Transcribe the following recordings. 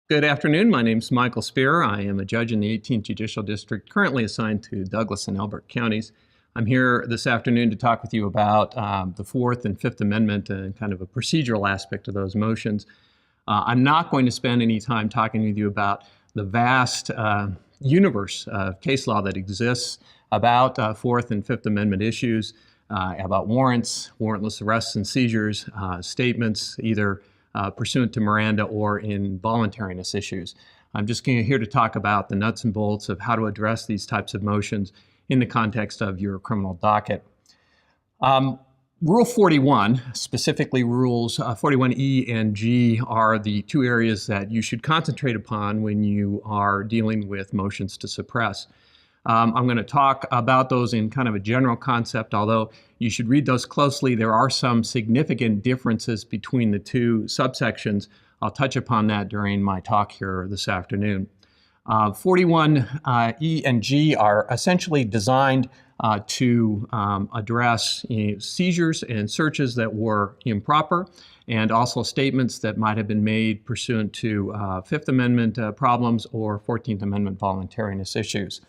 Good afternoon. My name is Michael Spear. I am a judge in the 18th Judicial District, currently assigned to Douglas and Elbert counties. I'm here this afternoon to talk with you about the Fourth and Fifth Amendment and kind of a procedural aspect of those motions. I'm not going to spend any time talking with you about the vast universe of case law that exists about Fourth and Fifth Amendment issues, about warrants, warrantless arrests and seizures, statements, either pursuant to Miranda or in voluntariness issues. I'm just here to talk about the nuts and bolts of how to address these types of motions in the context of your criminal docket. Rule 41, specifically rules 41E and G, are the two areas that you should concentrate upon when you are dealing with motions to suppress. I'm going to talk about those in kind of a general concept, although you should read those closely. There are some significant differences between the two subsections. I'll touch upon that during my talk here this afternoon. 41E and G are essentially designed to address seizures and searches that were improper, and also statements that might have been made pursuant to Fifth Amendment problems or 14th Amendment voluntariness issues.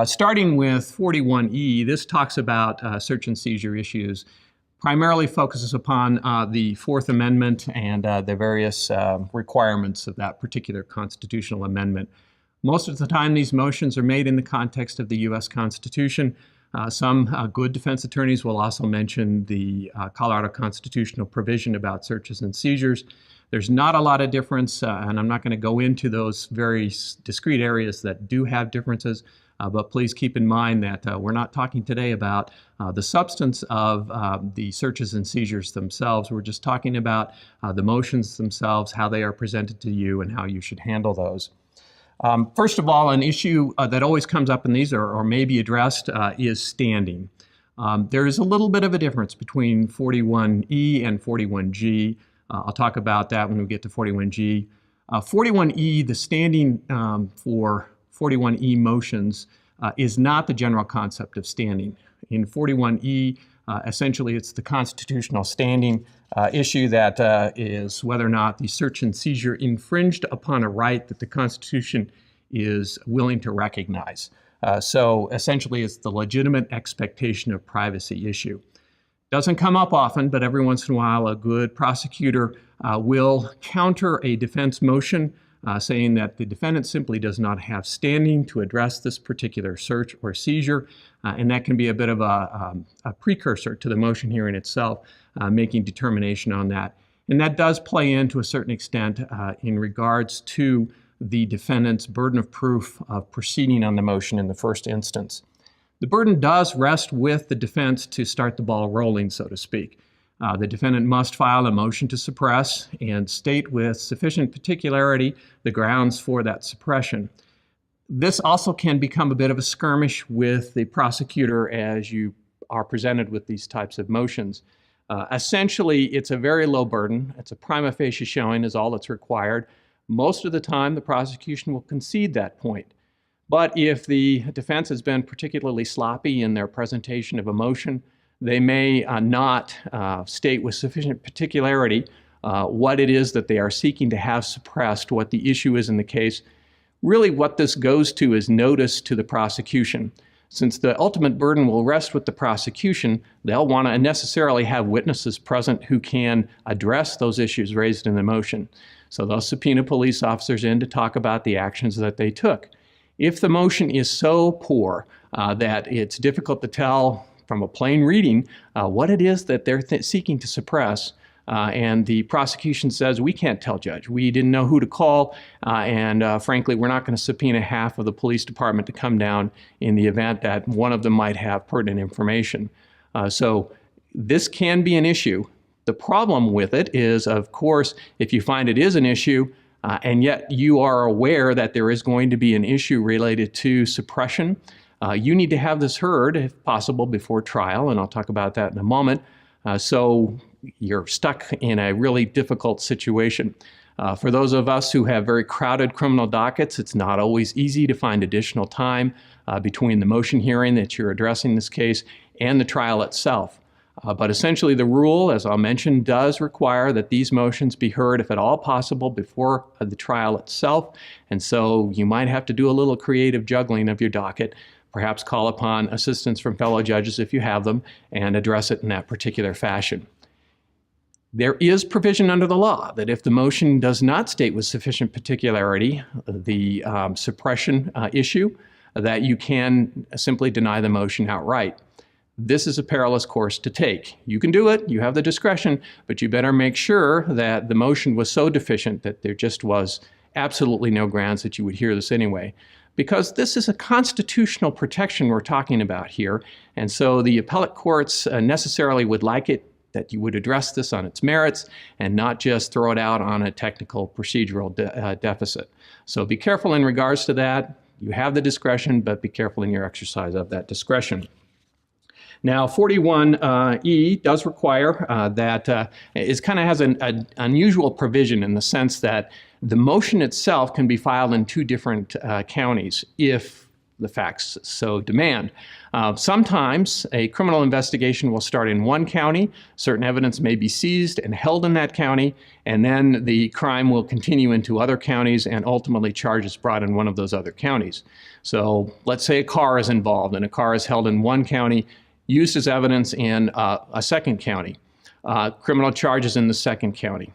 Starting with 41E, this talks about search and seizure issues, primarily focuses upon the Fourth Amendment and the various requirements of that particular constitutional amendment. Most of the time, these motions are made in the context of the U.S. Constitution. Some good defense attorneys will also mention the Colorado constitutional provision about searches and seizures. There's not a lot of difference, and I'm not going to go into those very discrete areas that do have differences. But please keep in mind that we're not talking today about the substance of the searches and seizures themselves. We're just talking about the motions themselves, how they are presented to you, and how you should handle those. First of all, an issue that always comes up in these or may be addressed is standing. There is a little bit of a difference between 41E and 41G. I'll talk about that when we get to 41G. 41E, the standing for 41E motions is not the general concept of standing. In 41E, essentially it's the constitutional standing issue that is whether or not the search and seizure infringed upon a right that the Constitution is willing to recognize. So essentially it's the legitimate expectation of privacy issue. Doesn't come up often, but every once in a while a good prosecutor will counter a defense motion saying that the defendant simply does not have standing to address this particular search or seizure, and that can be a bit of a precursor to the motion hearing itself, making determination on that. And that does play in to a certain extent in regards to the defendant's burden of proof of proceeding on the motion in the first instance. The burden does rest with the defense to start the ball rolling, so to speak. The defendant must file a motion to suppress and state with sufficient particularity the grounds for that suppression. This also can become a bit of a skirmish with the prosecutor as you are presented with these types of motions. Essentially, it's a very low burden. It's a prima facie showing is all that's required. Most of the time, the prosecution will concede that point. But if the defense has been particularly sloppy in their presentation of a motion, they may not state with sufficient particularity what it is that they are seeking to have suppressed, what the issue is in the case. Really what this goes to is notice to the prosecution. Since the ultimate burden will rest with the prosecution, they'll want to necessarily have witnesses present who can address those issues raised in the motion. So they'll subpoena police officers in to talk about the actions that they took. If the motion is so poor that it's difficult to tell from a plain reading what it is that they're seeking to suppress, and the prosecution says, we can't tell, Judge. We didn't know who to call, and frankly, we're not going to subpoena half of the police department to come down in the event that one of them might have pertinent information. So this can be an issue. The problem with it is, of course, if you find it is an issue, and yet you are aware that there is going to be an issue related to suppression, you need to have this heard, if possible, before trial, and I'll talk about that in a moment. So you're stuck in a really difficult situation. For those of us who have very crowded criminal dockets, it's not always easy to find additional time between the motion hearing that you're addressing this case and the trial itself. But essentially the rule, as I'll mention, does require that these motions be heard, if at all possible, before the trial itself. And so you might have to do a little creative juggling of your docket, perhaps call upon assistance from fellow judges if you have them, and address it in that particular fashion. There is provision under the law that if the motion does not state with sufficient particularity the suppression issue, that you can simply deny the motion outright. This is a perilous course to take. You can do it, you have the discretion, but you better make sure that the motion was so deficient that there just was absolutely no grounds that you would hear this anyway. Because this is a constitutional protection we're talking about here, and so the appellate courts necessarily would like it that you would address this on its merits and not just throw it out on a technical procedural deficit. So be careful in regards to that. You have the discretion, but be careful in your exercise of that discretion. Now, 41E does require that it kind of has an unusual provision in the sense that the motion itself can be filed in two different counties if the facts so demand. Sometimes a criminal investigation will start in one county, certain evidence may be seized and held in that county, and then the crime will continue into other counties and ultimately charges brought in one of those other counties. So let's say a car is involved and a car is held in one county, used as evidence in a second county, criminal charges in the second county.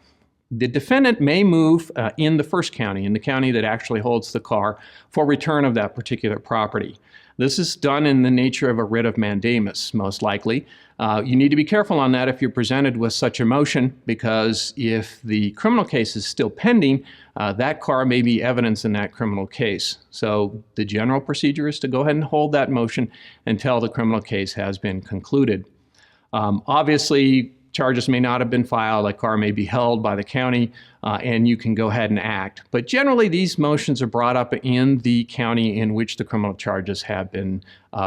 The defendant may move in the first county, in the county that actually holds the car, for return of that particular property. This is done in the nature of a writ of mandamus, most likely. You need to be careful on that if you're presented with such a motion, because if the criminal case is still pending, that car may be evidence in that criminal case. So the general procedure is to go ahead and hold that motion until the criminal case has been concluded. Obviously, charges may not have been filed, a car may be held by the county, and you can go ahead and act. But generally, these motions are brought up in the county in which the criminal charges have been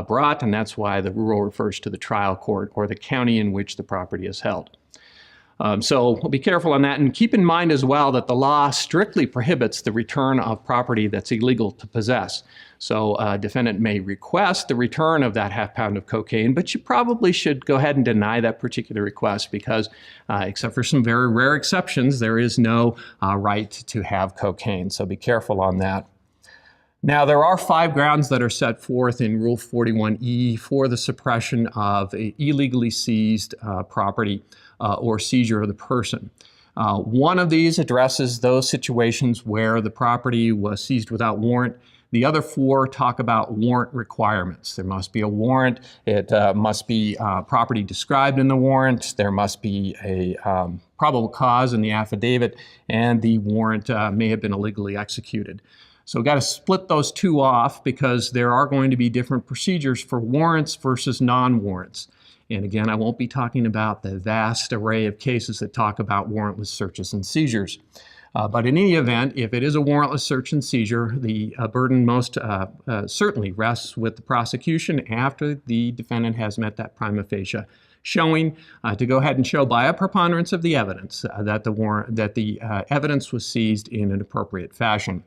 brought, and that's why the rule refers to the trial court or the county in which the property is held. So be careful on that, and keep in mind as well that the law strictly prohibits the return of property that's illegal to possess. So a defendant may request the return of that half pound of cocaine, but you probably should go ahead and deny that particular request because, except for some very rare exceptions, there is no right to have cocaine. So be careful on that. Now, there are 5 grounds that are set forth in Rule 41E for the suppression of illegally seized property or seizure of the person. One of these addresses those situations where the property was seized without warrant. The other 4 talk about warrant requirements. There must be a warrant. It must be property described in the warrant. There must be a probable cause in the affidavit, and the warrant may have been illegally executed. So we've got to split those 2 off because there are going to be different procedures for warrants versus non-warrants. And again, I won't be talking about the vast array of cases that talk about warrantless searches and seizures. But in any event, if it is a warrantless search and seizure, the burden most certainly rests with the prosecution after the defendant has met that prima facie showing to go ahead and show by a preponderance of the evidence that the evidence was seized in an appropriate fashion.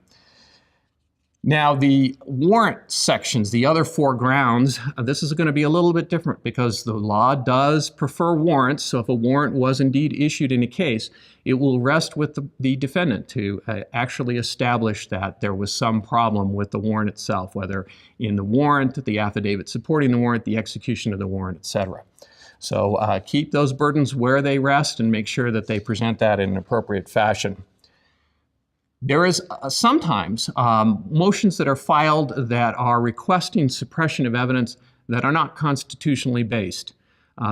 Now, the warrant sections, the other 4 grounds, this is going to be a little bit different because the law does prefer warrants. So if a warrant was indeed issued in a case, it will rest with the defendant to actually establish that there was some problem with the warrant itself, whether in the warrant, the affidavit supporting the warrant, the execution of the warrant, etc. So keep those burdens where they rest and make sure that they present that in an appropriate fashion. There is sometimes motions that are filed that are requesting suppression of evidence that are not constitutionally based.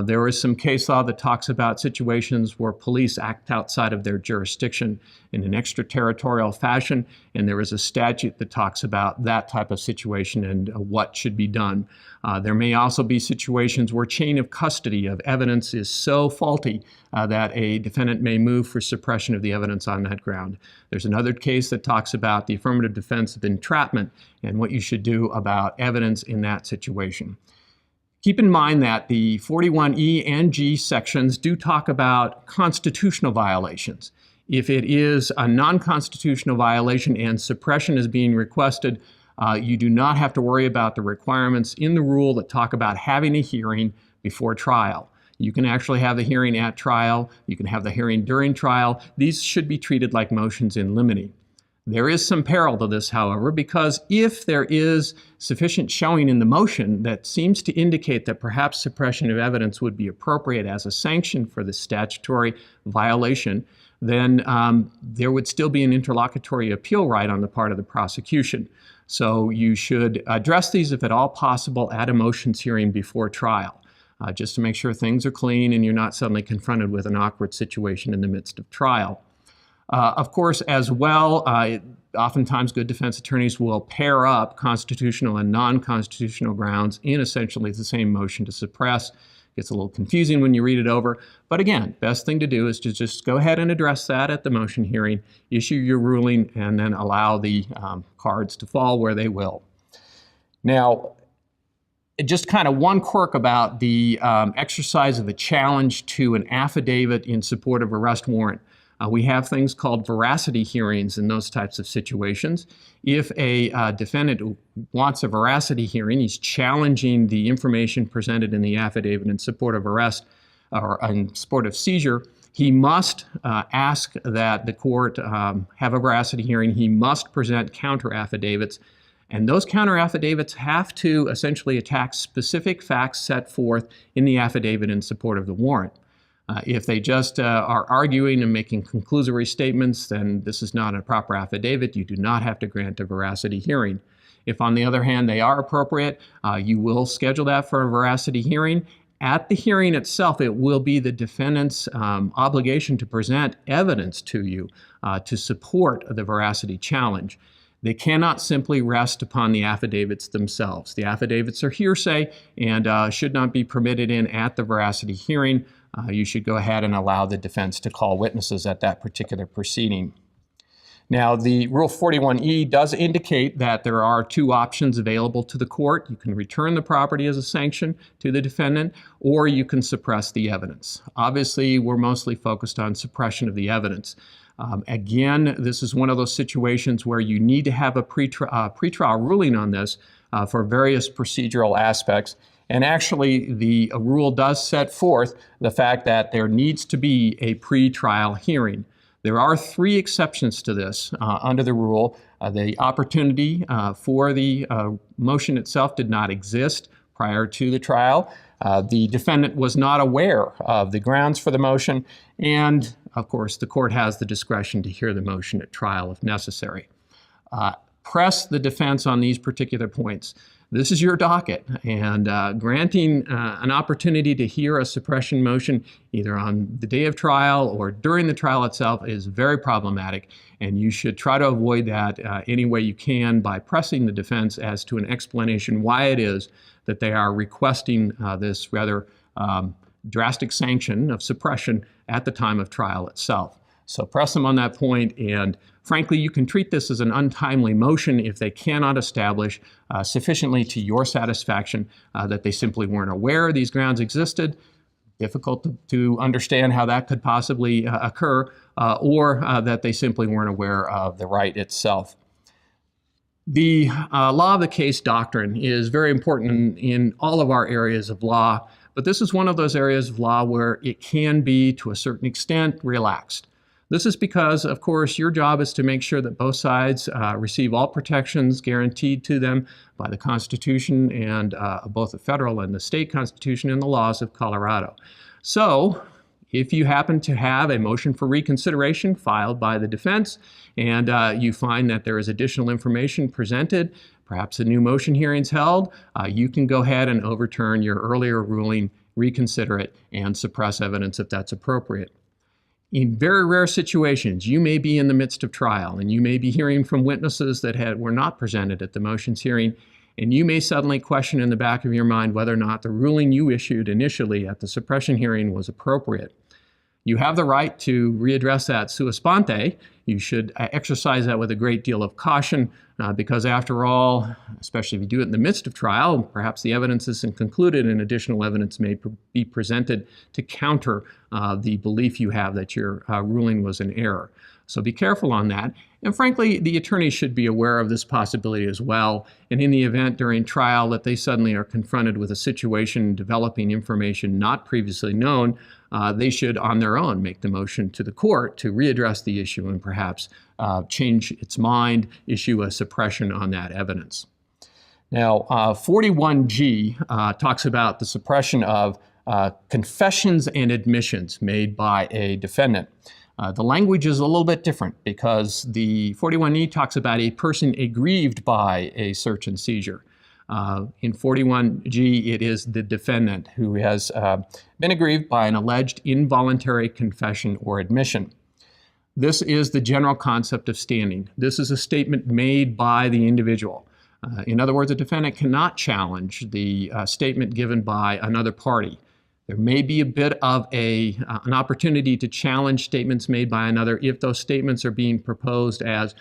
There is some case law that talks about situations where police act outside of their jurisdiction in an extraterritorial fashion, and there is a statute that talks about that type of situation and what should be done. There may also be situations where chain of custody of evidence is so faulty that a defendant may move for suppression of the evidence on that ground. There's another case that talks about the affirmative defense of entrapment and what you should do about evidence in that situation. Keep in mind that the 41E and G sections do talk about constitutional violations. If it is a non-constitutional violation and suppression is being requested, you do not have to worry about the requirements in the rule that talk about having a hearing before trial. You can actually have the hearing at trial. You can have the hearing during trial. These should be treated like motions in limine. There is some peril to this, however, because if there is sufficient showing in the motion that seems to indicate that perhaps suppression of evidence would be appropriate as a sanction for the statutory violation, then there would still be an interlocutory appeal right on the part of the prosecution. So you should address these, if at all possible, at a motions hearing before trial, just to make sure things are clean and you're not suddenly confronted with an awkward situation in the midst of trial. Of course, as well, oftentimes good defense attorneys will pair up constitutional and non-constitutional grounds in essentially the same motion to suppress. Gets a little confusing when you read it over. But again, best thing to do is to just go ahead and address that at the motion hearing, issue your ruling, and then allow the cards to fall where they will. Now, just kind of one quirk about the exercise of the challenge to an affidavit in support of arrest warrant. We have things called veracity hearings in those types of situations. If a defendant wants a veracity hearing, he's challenging the information presented in the affidavit in support of arrest or in support of seizure, he must ask that the court have a veracity hearing. He must present counter affidavits. And those counter affidavits have to essentially attack specific facts set forth in the affidavit in support of the warrant. If they just are arguing and making conclusory statements, then this is not a proper affidavit. You do not have to grant a veracity hearing. If, on the other hand, they are appropriate, you will schedule that for a veracity hearing. At the hearing itself, it will be the defendant's obligation to present evidence to you to support the veracity challenge. They cannot simply rest upon the affidavits themselves. The affidavits are hearsay and should not be permitted in at the veracity hearing. You should go ahead and allow the defense to call witnesses at that particular proceeding. Now, the Rule 41E does indicate that there are two options available to the court. You can return the property as a sanction to the defendant, or you can suppress the evidence. Obviously, we're mostly focused on suppression of the evidence. Again, this is one of those situations where you need to have a pretrial ruling on this for various procedural aspects. And actually, the rule does set forth the fact that there needs to be a pretrial hearing. There are three exceptions to this under the rule. The opportunity for the motion itself did not exist prior to the trial. The defendant was not aware of the grounds for the motion, and of course, the court has the discretion to hear the motion at trial if necessary. Press the defense on these particular points. This is your docket, and granting an opportunity to hear a suppression motion either on the day of trial or during the trial itself is very problematic, and you should try to avoid that any way you can by pressing the defense as to an explanation why it is that they are requesting this rather drastic sanction of suppression at the time of trial itself. So press them on that point, and frankly, you can treat this as an untimely motion if they cannot establish sufficiently to your satisfaction that they simply weren't aware these grounds existed. Difficult to understand how that could possibly occur, or that they simply weren't aware of the right itself. The law of the case doctrine is very important in all of our areas of law, but this is one of those areas of law where it can be, to a certain extent, relaxed. This is because, of course, your job is to make sure that both sides receive all protections guaranteed to them by the Constitution and both the federal and the state Constitution and the laws of Colorado. So, if you happen to have a motion for reconsideration filed by the defense and you find that there is additional information presented, perhaps a new motion hearing's held, you can go ahead and overturn your earlier ruling, reconsider it, and suppress evidence if that's appropriate. In very rare situations, you may be in the midst of trial and you may be hearing from witnesses that were not presented at the motions hearing, and you may suddenly question in the back of your mind whether or not the ruling you issued initially at the suppression hearing was appropriate. You have the right to readdress that sua sponte. You should exercise that with a great deal of caution because after all, especially if you do it in the midst of trial, perhaps the evidence isn't concluded and additional evidence may be presented to counter the belief you have that your ruling was an error. So be careful on that. And frankly, the attorneys should be aware of this possibility as well. And in the event during trial that they suddenly are confronted with a situation developing information not previously known, they should on their own make the motion to the court to readdress the issue and perhaps change its mind, issue a suppression on that evidence. Now, 41G talks about the suppression of confessions and admissions made by a defendant. The language is a little bit different because the 41E talks about a person aggrieved by a search and seizure. In 41G, it is the defendant who has been aggrieved by an alleged involuntary confession or admission. This is the general concept of standing. This is a statement made by the individual. In other words, a defendant cannot challenge the statement given by another party. There may be a bit of an opportunity to challenge statements made by another if those statements are being proposed as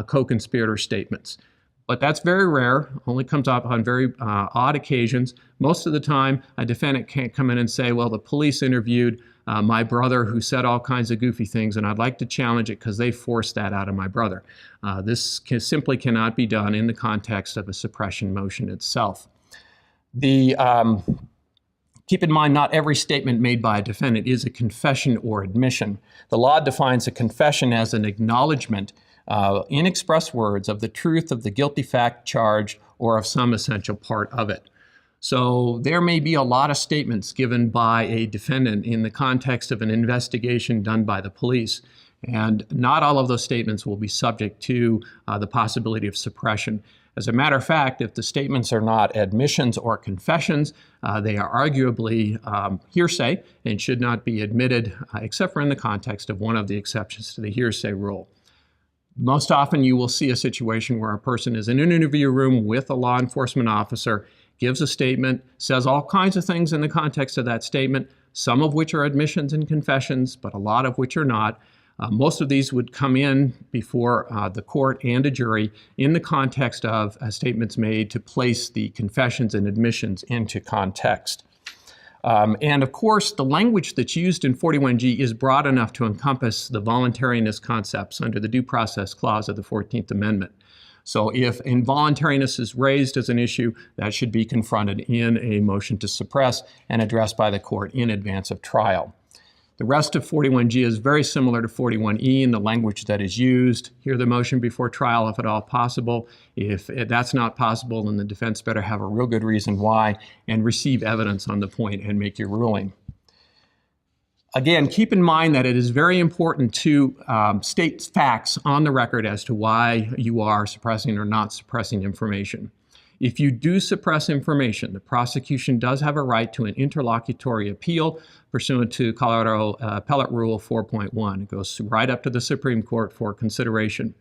co-conspirator statements. But that's very rare, only comes up on very odd occasions. Most of the time, a defendant can't come in and say, well, the police interviewed my brother who said all kinds of goofy things, and I'd like to challenge it because they forced that out of my brother. This simply cannot be done in the context of a suppression motion itself. Keep in mind, not every statement made by a defendant is a confession or admission. The law defines a confession as an acknowledgement in express words of the truth of the guilty fact charged or of some essential part of it. So there may be a lot of statements given by a defendant in the context of an investigation done by the police, and not all of those statements will be subject to the possibility of suppression. As a matter of fact, if the statements are not admissions or confessions, they are arguably hearsay and should not be admitted except for in the context of one of the exceptions to the hearsay rule. Most often you will see a situation where a person is in an interview room with a law enforcement officer, gives a statement, says all kinds of things in the context of that statement, some of which are admissions and confessions, but a lot of which are not. Most of these would come in before the court and a jury in the context of statements made to place the confessions and admissions into context. And of course, the language that's used in 41G is broad enough to encompass the voluntariness concepts under the Due Process Clause of the 14th Amendment. So if involuntariness is raised as an issue, that should be confronted in a motion to suppress and addressed by the court in advance of trial. The rest of 41G is very similar to 41E in the language that is used. Hear the motion before trial if at all possible. If that's not possible, then the defense better have a real good reason why and receive evidence on the point and make your ruling. Again, keep in mind that it is very important to state facts on the record as to why you are suppressing or not suppressing information. If you do suppress information, the prosecution does have a right to an interlocutory appeal pursuant to Colorado Appellate Rule 4.1. It goes right up to the Supreme Court for consideration.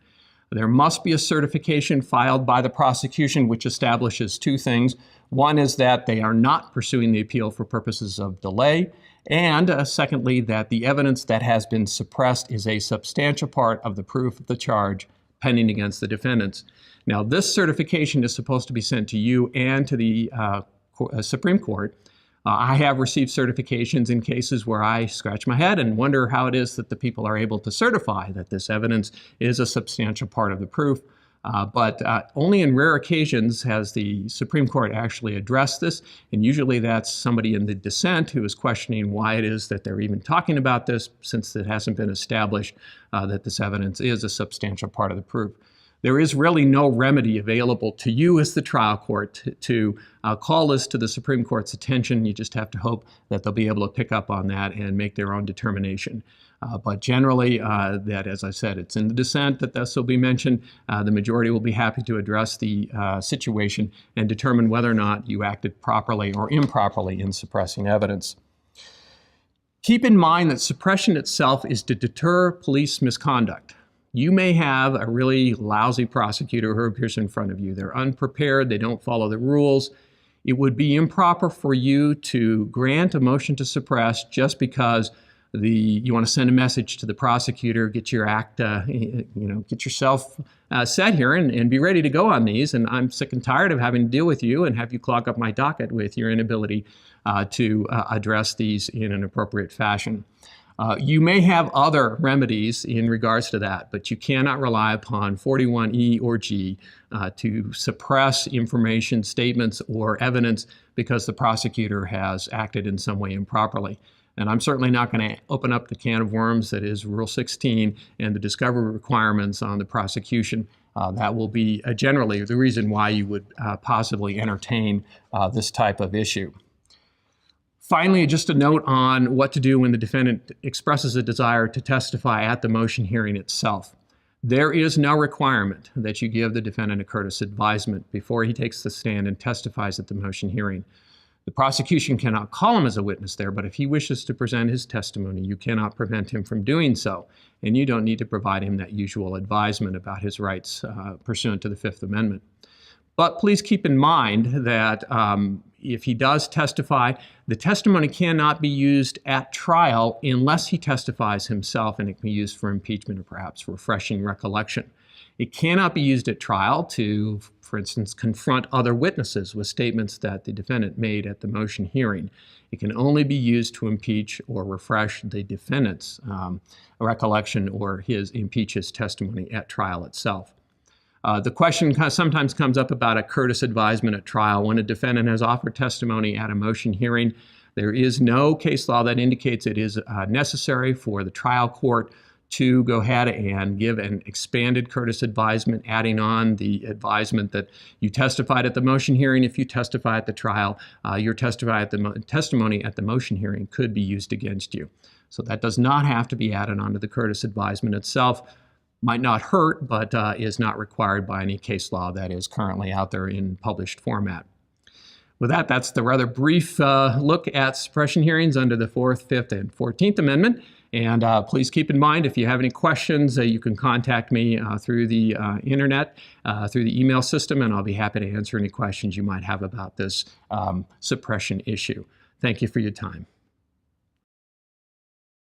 There must be a certification filed by the prosecution which establishes two things. One is that they are not pursuing the appeal for purposes of delay, and secondly, that the evidence that has been suppressed is a substantial part of the proof of the charge pending against the defendants. Now, this certification is supposed to be sent to you and to the Supreme Court. I have received certifications in cases where I scratch my head and wonder how it is that the people are able to certify that this evidence is a substantial part of the proof. But only in rare occasions has the Supreme Court actually addressed this, and usually that's somebody in the dissent who is questioning why it is that they're even talking about this, since it hasn't been established that this evidence is a substantial part of the proof. There is really no remedy available to you as the trial court to call this to the Supreme Court's attention. You just have to hope that they'll be able to pick up on that and make their own determination. But generally, that, as I said, it's in the dissent that this will be mentioned. The majority will be happy to address the situation and determine whether or not you acted properly or improperly in suppressing evidence. Keep in mind that suppression itself is to deter police misconduct. You may have a really lousy prosecutor who appears in front of you. They're unprepared, they don't follow the rules. It would be improper for you to grant a motion to suppress just because you want to send a message to the prosecutor, get your act, get yourself set here and be ready to go on these. And I'm sick and tired of having to deal with you and have you clog up my docket with your inability to address these in an appropriate fashion. You may have other remedies in regards to that, but you cannot rely upon 41E or G to suppress information, statements, or evidence because the prosecutor has acted in some way improperly. And I'm certainly not going to open up the can of worms that is Rule 16 and the discovery requirements on the prosecution. That will be generally the reason why you would possibly entertain this type of issue. Finally, just a note on what to do when the defendant expresses a desire to testify at the motion hearing itself. There is no requirement that you give the defendant a courteous advisement before he takes the stand and testifies at the motion hearing. The prosecution cannot call him as a witness there, but if he wishes to present his testimony, you cannot prevent him from doing so, and you don't need to provide him that usual advisement about his rights pursuant to the Fifth Amendment. But please keep in mind that if he does testify, the testimony cannot be used at trial unless he testifies himself, and it can be used for impeachment or perhaps refreshing recollection. It cannot be used at trial to, for instance, confront other witnesses with statements that the defendant made at the motion hearing. It can only be used to impeach or refresh the defendant's recollection or impeach his testimony at trial itself. The question sometimes comes up about a courteous advisement at trial. When a defendant has offered testimony at a motion hearing, there is no case law that indicates it is necessary for the trial court to go ahead and give an expanded courteous advisement, adding on the advisement that you testified at the motion hearing. If you testify at the trial, your testimony at the motion hearing could be used against you. So that does not have to be added onto the courteous advisement itself. Might not hurt, but is not required by any case law that is currently out there in published format. With that, that's the rather brief look at suppression hearings under the 4th, 5th, and 14th Amendment. And please keep in mind, if you have any questions, you can contact me through the internet, through the email system, and I'll be happy to answer any questions you might have about this suppression issue. Thank you for your time.